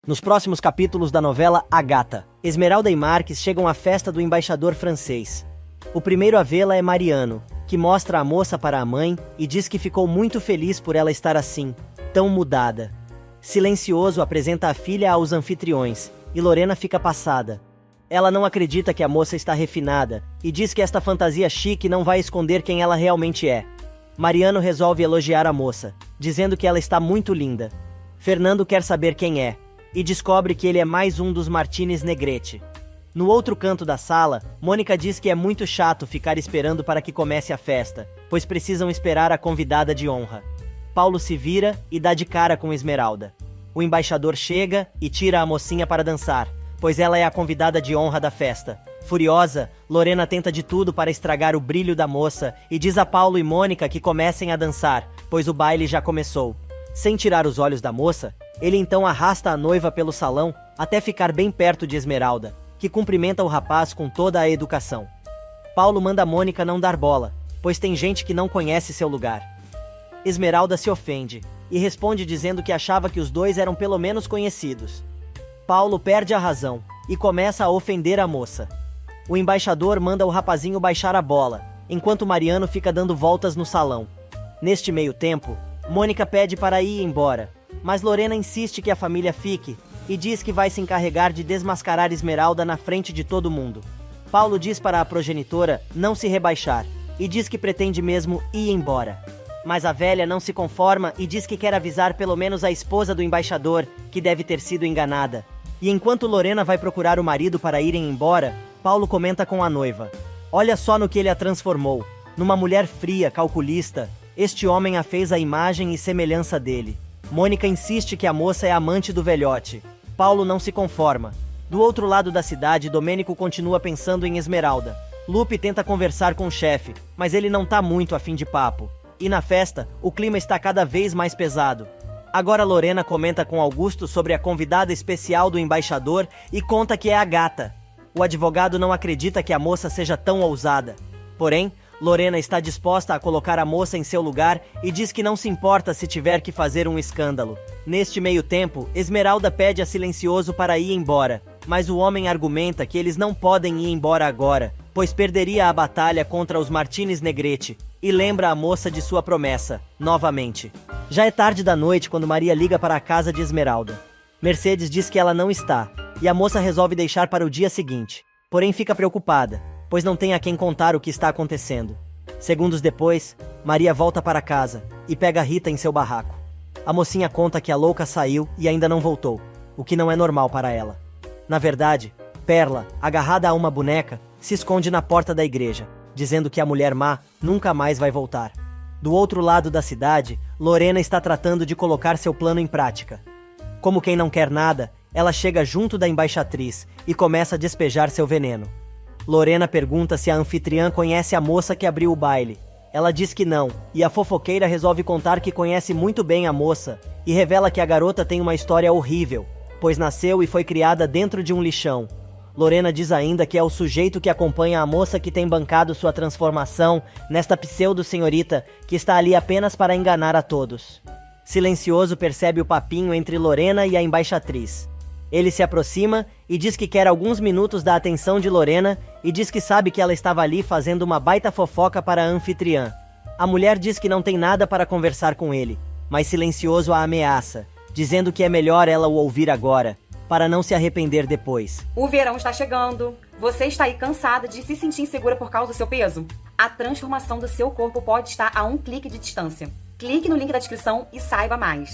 Nos próximos capítulos da novela Agatha, Esmeralda e Marques chegam à festa do embaixador francês. O primeiro a vê-la é Mariano, que mostra a moça para a mãe e diz que ficou muito feliz por ela estar assim, tão mudada. Silencioso apresenta a filha aos anfitriões, e Lorena fica passada. Ela não acredita que a moça está refinada, e diz que esta fantasia chique não vai esconder quem ela realmente é. Mariano resolve elogiar a moça, dizendo que ela está muito linda. Fernando quer saber quem é, e descobre que ele é mais um dos Martínez Negrete. No outro canto da sala, Mônica diz que é muito chato ficar esperando para que comece a festa, pois precisam esperar a convidada de honra. Paulo se vira e dá de cara com Esmeralda. O embaixador chega e tira a mocinha para dançar, pois ela é a convidada de honra da festa. Furiosa, Lorena tenta de tudo para estragar o brilho da moça e diz a Paulo e Mônica que comecem a dançar, pois o baile já começou. Sem tirar os olhos da moça, ele então arrasta a noiva pelo salão até ficar bem perto de Esmeralda, que cumprimenta o rapaz com toda a educação. Paulo manda Mônica não dar bola, pois tem gente que não conhece seu lugar. Esmeralda se ofende e responde dizendo que achava que os dois eram pelo menos conhecidos. Paulo perde a razão e começa a ofender a moça. O embaixador manda o rapazinho baixar a bola, enquanto Mariano fica dando voltas no salão. Neste meio tempo, Mônica pede para ir embora, mas Lorena insiste que a família fique e diz que vai se encarregar de desmascarar Esmeralda na frente de todo mundo. Paulo diz para a progenitora não se rebaixar e diz que pretende mesmo ir embora. Mas a velha não se conforma e diz que quer avisar pelo menos a esposa do embaixador, que deve ter sido enganada. E enquanto Lorena vai procurar o marido para irem embora, Paulo comenta com a noiva: olha só no que ele a transformou. Numa mulher fria, calculista, este homem a fez a imagem e semelhança dele. Mônica insiste que a moça é amante do velhote. Paulo não se conforma. Do outro lado da cidade, Domênico continua pensando em Esmeralda. Lupe tenta conversar com o chefe, mas ele não tá muito afim de papo. E na festa, o clima está cada vez mais pesado. Agora Lorena comenta com Augusto sobre a convidada especial do embaixador e conta que é a Agatha. O advogado não acredita que a moça seja tão ousada. Porém, Lorena está disposta a colocar a moça em seu lugar e diz que não se importa se tiver que fazer um escândalo. Neste meio tempo, Esmeralda pede a Silencioso para ir embora, mas o homem argumenta que eles não podem ir embora agora, pois perderia a batalha contra os Martínez Negrete, e lembra a moça de sua promessa, novamente. Já é tarde da noite quando Maria liga para a casa de Esmeralda. Mercedes diz que ela não está, e a moça resolve deixar para o dia seguinte, porém fica preocupada, pois não tem a quem contar o que está acontecendo. Segundos depois, Maria volta para casa e pega Rita em seu barraco. A mocinha conta que a louca saiu e ainda não voltou, o que não é normal para ela. Na verdade, Perla, agarrada a uma boneca, se esconde na porta da igreja, dizendo que a mulher má nunca mais vai voltar. Do outro lado da cidade, Lorena está tratando de colocar seu plano em prática. Como quem não quer nada, ela chega junto da embaixatriz e começa a despejar seu veneno. Lorena pergunta se a anfitriã conhece a moça que abriu o baile. Ela diz que não, e a fofoqueira resolve contar que conhece muito bem a moça e revela que a garota tem uma história horrível, pois nasceu e foi criada dentro de um lixão. Lorena diz ainda que é o sujeito que acompanha a moça que tem bancado sua transformação nesta pseudo-senhorita que está ali apenas para enganar a todos. Silencioso percebe o papinho entre Lorena e a embaixatriz. Ele se aproxima e diz que quer alguns minutos da atenção de Lorena e diz que sabe que ela estava ali fazendo uma baita fofoca para a anfitriã. A mulher diz que não tem nada para conversar com ele, mas Silencioso a ameaça, dizendo que é melhor ela o ouvir agora, para não se arrepender depois. O verão está chegando. Você está aí cansada de se sentir insegura por causa do seu peso? A transformação do seu corpo pode estar a um clique de distância. Clique no link da descrição e saiba mais.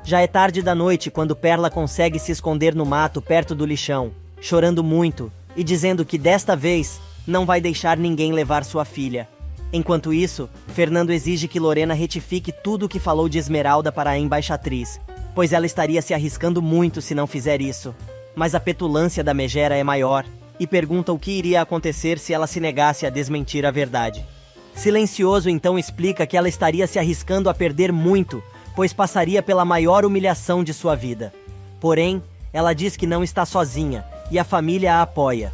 Já é tarde da noite quando Perla consegue se esconder no mato perto do lixão, chorando muito e dizendo que desta vez não vai deixar ninguém levar sua filha. Enquanto isso, Fernando exige que Lorena retifique tudo o que falou de Esmeralda para a embaixatriz, pois ela estaria se arriscando muito se não fizer isso. Mas a petulância da megera é maior e pergunta o que iria acontecer se ela se negasse a desmentir a verdade. Silencioso então explica que ela estaria se arriscando a perder muito, pois passaria pela maior humilhação de sua vida. Porém, ela diz que não está sozinha e a família a apoia.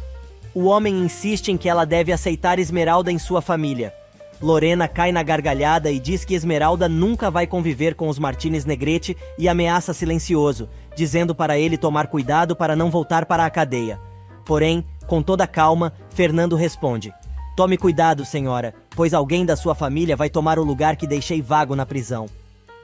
O homem insiste em que ela deve aceitar Esmeralda em sua família. Lorena cai na gargalhada e diz que Esmeralda nunca vai conviver com os Martínez Negrete e ameaça Silencioso, dizendo para ele tomar cuidado para não voltar para a cadeia. Porém, com toda calma, Fernando responde: "Tome cuidado, senhora, pois alguém da sua família vai tomar o lugar que deixei vago na prisão."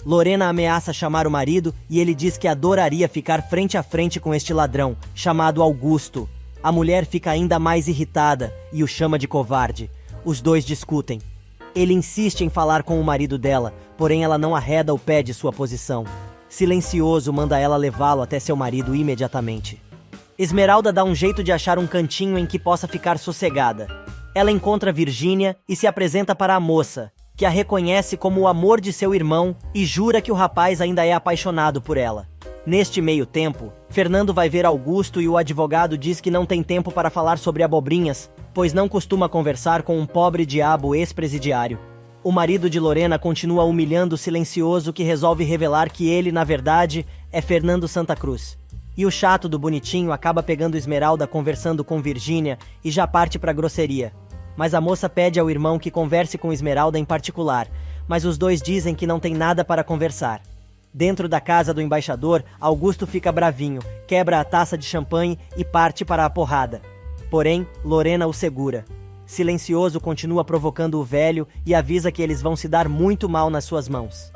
Lorena ameaça chamar o marido e ele diz que adoraria ficar frente a frente com este ladrão, chamado Augusto. A mulher fica ainda mais irritada e o chama de covarde. Os dois discutem. Ele insiste em falar com o marido dela, porém ela não arreda o pé de sua posição. Silencioso, manda ela levá-lo até seu marido imediatamente. Esmeralda dá um jeito de achar um cantinho em que possa ficar sossegada. Ela encontra Virgínia e se apresenta para a moça, que a reconhece como o amor de seu irmão e jura que o rapaz ainda é apaixonado por ela. Neste meio tempo, Fernando vai ver Augusto e o advogado diz que não tem tempo para falar sobre abobrinhas, pois não costuma conversar com um pobre diabo ex-presidiário. O marido de Lorena continua humilhando o silencioso que resolve revelar que ele, na verdade, é Fernando Santa Cruz. E o chato do bonitinho acaba pegando Esmeralda conversando com Virgínia e já parte para grosseria. Mas a moça pede ao irmão que converse com Esmeralda em particular, mas os dois dizem que não tem nada para conversar. Dentro da casa do embaixador, Augusto fica bravinho, quebra a taça de champanhe e parte para a porrada. Porém, Lorena o segura. Silencioso continua provocando o velho e avisa que eles vão se dar muito mal nas suas mãos.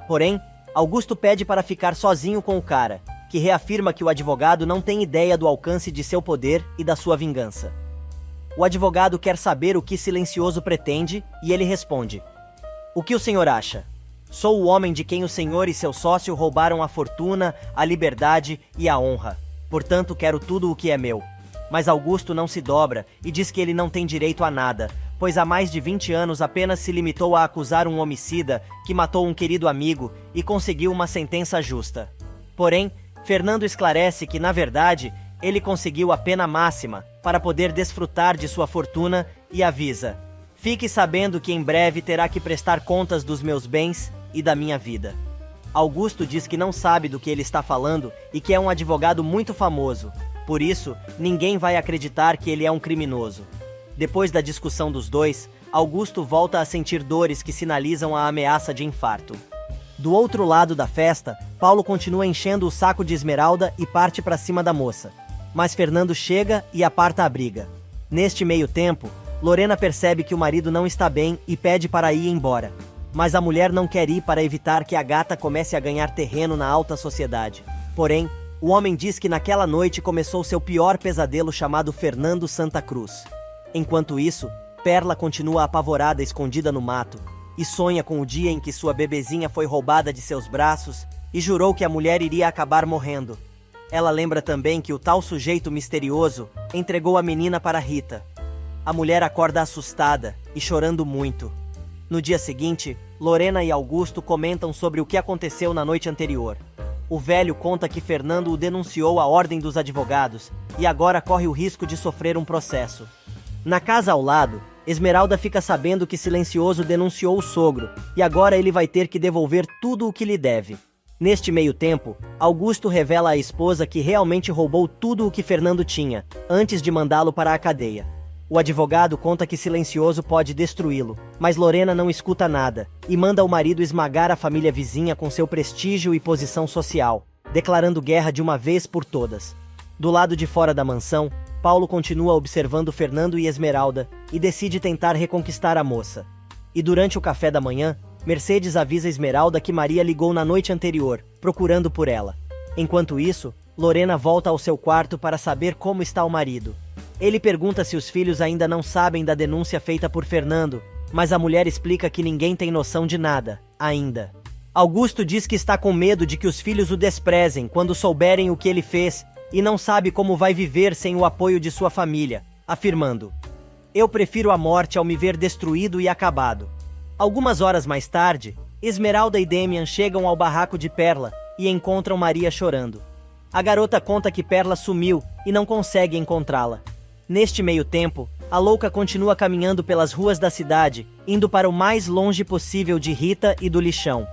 Porém, Augusto pede para ficar sozinho com o cara, que reafirma que o advogado não tem ideia do alcance de seu poder e da sua vingança. O advogado quer saber o que Silencioso pretende e ele responde: "O que o senhor acha? Sou o homem de quem o senhor e seu sócio roubaram a fortuna, a liberdade e a honra. Portanto, quero tudo o que é meu." Mas Augusto não se dobra e diz que ele não tem direito a nada, pois há mais de 20 anos apenas se limitou a acusar um homicida que matou um querido amigo e conseguiu uma sentença justa. Porém, Fernando esclarece que, na verdade, ele conseguiu a pena máxima para poder desfrutar de sua fortuna e avisa: "Fique sabendo que em breve terá que prestar contas dos meus bens e da minha vida." Augusto diz que não sabe do que ele está falando e que é um advogado muito famoso. Por isso, ninguém vai acreditar que ele é um criminoso. Depois da discussão dos dois, Augusto volta a sentir dores que sinalizam a ameaça de infarto. Do outro lado da festa, Paulo continua enchendo o saco de Esmeralda e parte para cima da moça. Mas Fernando chega e aparta a briga. Neste meio tempo, Lorena percebe que o marido não está bem e pede para ir embora. Mas a mulher não quer ir para evitar que a gata comece a ganhar terreno na alta sociedade. Porém, o homem diz que naquela noite começou seu pior pesadelo chamado Fernando Santa Cruz. Enquanto isso, Perla continua apavorada escondida no mato e sonha com o dia em que sua bebezinha foi roubada de seus braços e jurou que a mulher iria acabar morrendo. Ela lembra também que o tal sujeito misterioso entregou a menina para Rita. A mulher acorda assustada e chorando muito. No dia seguinte, Lorena e Augusto comentam sobre o que aconteceu na noite anterior. O velho conta que Fernando o denunciou à ordem dos advogados e agora corre o risco de sofrer um processo. Na casa ao lado, Esmeralda fica sabendo que Silencioso denunciou o sogro e agora ele vai ter que devolver tudo o que lhe deve. Neste meio tempo, Augusto revela à esposa que realmente roubou tudo o que Fernando tinha, antes de mandá-lo para a cadeia. O advogado conta que Silencioso pode destruí-lo, mas Lorena não escuta nada e manda o marido esmagar a família vizinha com seu prestígio e posição social, declarando guerra de uma vez por todas. Do lado de fora da mansão, Paulo continua observando Fernando e Esmeralda e decide tentar reconquistar a moça. E durante o café da manhã, Mercedes avisa Esmeralda que Maria ligou na noite anterior, procurando por ela. Enquanto isso, Lorena volta ao seu quarto para saber como está o marido. Ele pergunta se os filhos ainda não sabem da denúncia feita por Fernando, mas a mulher explica que ninguém tem noção de nada, ainda. Augusto diz que está com medo de que os filhos o desprezem quando souberem o que ele fez e não sabe como vai viver sem o apoio de sua família, afirmando: "Eu prefiro a morte ao me ver destruído e acabado." Algumas horas mais tarde, Esmeralda e Damian chegam ao barraco de Perla e encontram Maria chorando. A garota conta que Perla sumiu e não consegue encontrá-la. Neste meio tempo, a louca continua caminhando pelas ruas da cidade, indo para o mais longe possível de Rita e do lixão.